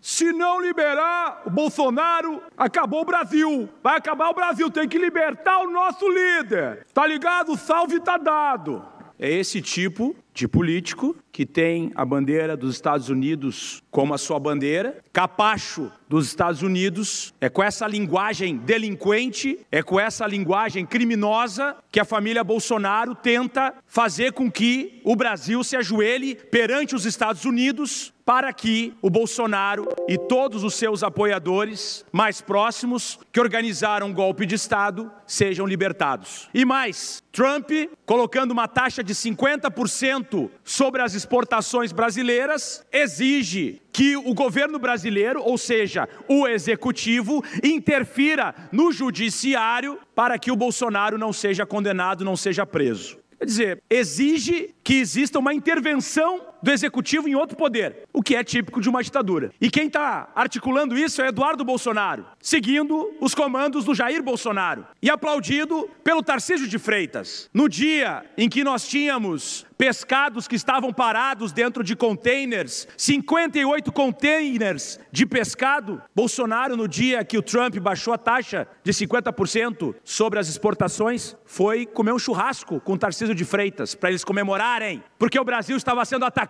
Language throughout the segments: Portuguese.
Se não liberar o Bolsonaro, acabou o Brasil. Vai acabar o Brasil, tem que libertar o nosso líder. Tá ligado? O salve tá dado. É esse tipo de político que tem a bandeira dos Estados Unidos como a sua bandeira, capacho dos Estados Unidos, é com essa linguagem delinquente, é com essa linguagem criminosa que a família Bolsonaro tenta fazer com que o Brasil se ajoelhe perante os Estados Unidos para que o Bolsonaro e todos os seus apoiadores mais próximos que organizaram um golpe de Estado sejam libertados. E mais, Trump colocando uma taxa de 50% sobre as exportações brasileiras, exige que o governo brasileiro, ou seja, o executivo, interfira no judiciário para que o Bolsonaro não seja condenado, não seja preso. Quer dizer, exige que exista uma intervenção do executivo em outro poder, o que é típico de uma ditadura. E quem está articulando isso é Eduardo Bolsonaro, seguindo os comandos do Jair Bolsonaro e aplaudido pelo Tarcísio de Freitas. No dia em que nós tínhamos pescados que estavam parados dentro de containers, 58 containers de pescado, Bolsonaro, no dia que o Trump baixou a taxa de 50% sobre as exportações, foi comer um churrasco com o Tarcísio de Freitas, para eles comemorarem, porque o Brasil estava sendo atacado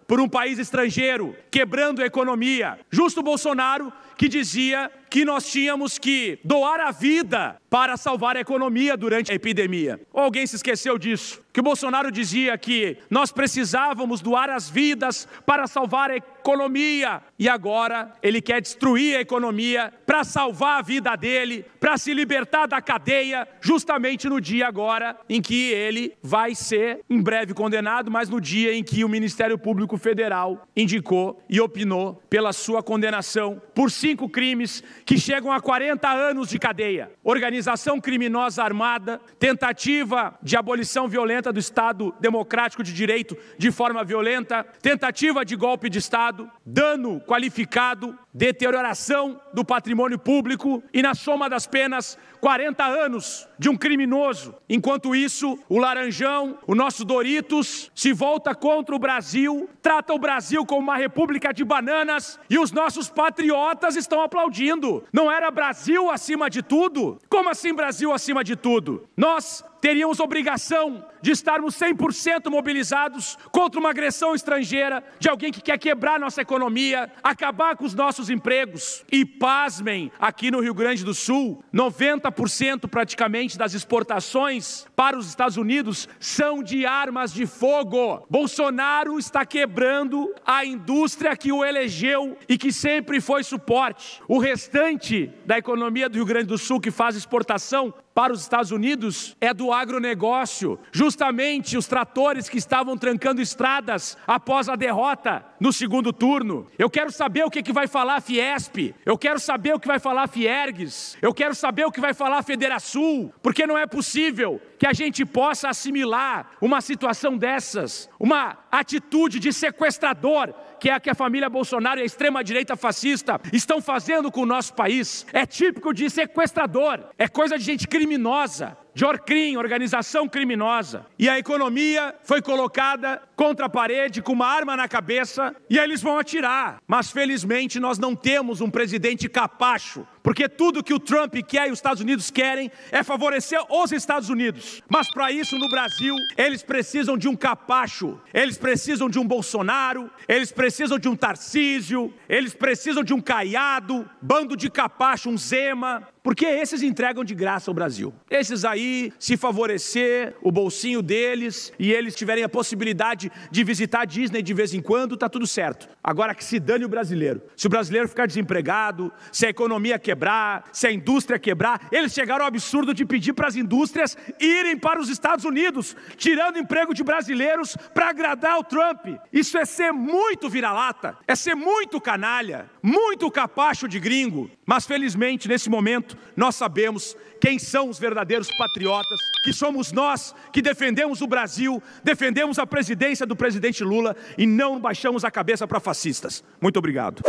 por um país estrangeiro, quebrando a economia. Justo Bolsonaro, que dizia que nós tínhamos que doar a vida para salvar a economia durante a epidemia. Ou alguém se esqueceu disso? Que o Bolsonaro dizia que nós precisávamos doar as vidas para salvar a economia. E agora ele quer destruir a economia para salvar a vida dele, para se libertar da cadeia, justamente no dia agora em que ele vai ser em breve condenado, mas no dia em que o Ministério Público Federal indicou e opinou pela sua condenação por 5 crimes que chegam a 40 anos de cadeia. Organização criminosa armada, tentativa de abolição violenta do Estado Democrático de Direito de forma violenta, tentativa de golpe de Estado, dano qualificado, deterioração do patrimônio público e, na soma das penas, 40 anos de um criminoso. Enquanto isso, o Laranjão, o nosso Doritos, se volta contra o Brasil, trata o Brasil como uma república de bananas e os nossos patriotas estão aplaudindo. Não era Brasil acima de tudo? Como assim Brasil acima de tudo? Nós teríamos obrigação de estarmos 100% mobilizados contra uma agressão estrangeira de alguém que quer quebrar nossa economia, acabar com os nossos empregos. E pasmem, aqui no Rio Grande do Sul, 90% praticamente das exportações para os Estados Unidos são de armas de fogo. Bolsonaro está quebrando a indústria que o elegeu e que sempre foi suporte. O restante da economia do Rio Grande do Sul que faz exportação para os Estados Unidos é do agronegócio. Justamente os tratores que estavam trancando estradas após a derrota no segundo turno. Eu quero saber o que vai falar a Fiesp, eu quero saber o que vai falar a Fiergues, eu quero saber o que vai falar a Federasul, porque não é possível que a gente possa assimilar uma situação dessas, uma atitude de sequestrador, que é a que a família Bolsonaro e a extrema-direita fascista estão fazendo com o nosso país. É típico de sequestrador, é coisa de gente criminosa, de Orcrim, organização criminosa. E a economia foi colocada contra a parede com uma arma na cabeça e aí eles vão atirar. Mas felizmente nós não temos um presidente capacho, porque tudo que o Trump quer e os Estados Unidos querem é favorecer os Estados Unidos. Mas para isso no Brasil eles precisam de um capacho, eles precisam de um Bolsonaro, eles precisam de um Tarcísio, eles precisam de um Caiado, bando de capacho, um Zema, porque esses entregam de graça ao Brasil. Esses aí, se favorecer o bolsinho deles e eles tiverem a possibilidade de visitar a Disney de vez em quando, tá tudo certo. Agora que se dane o brasileiro. Se o brasileiro ficar desempregado, se a economia quebrar, se a indústria quebrar, eles chegaram ao absurdo de pedir para as indústrias irem para os Estados Unidos, tirando emprego de brasileiros para agradar o Trump. Isso é ser muito vira-lata, é ser muito canalha, muito capacho de gringo. Mas felizmente, nesse momento, nós sabemos quem são os verdadeiros patriotas, que somos nós que defendemos o Brasil, defendemos a presidência do presidente Lula e não baixamos a cabeça para fascistas. Muito obrigado.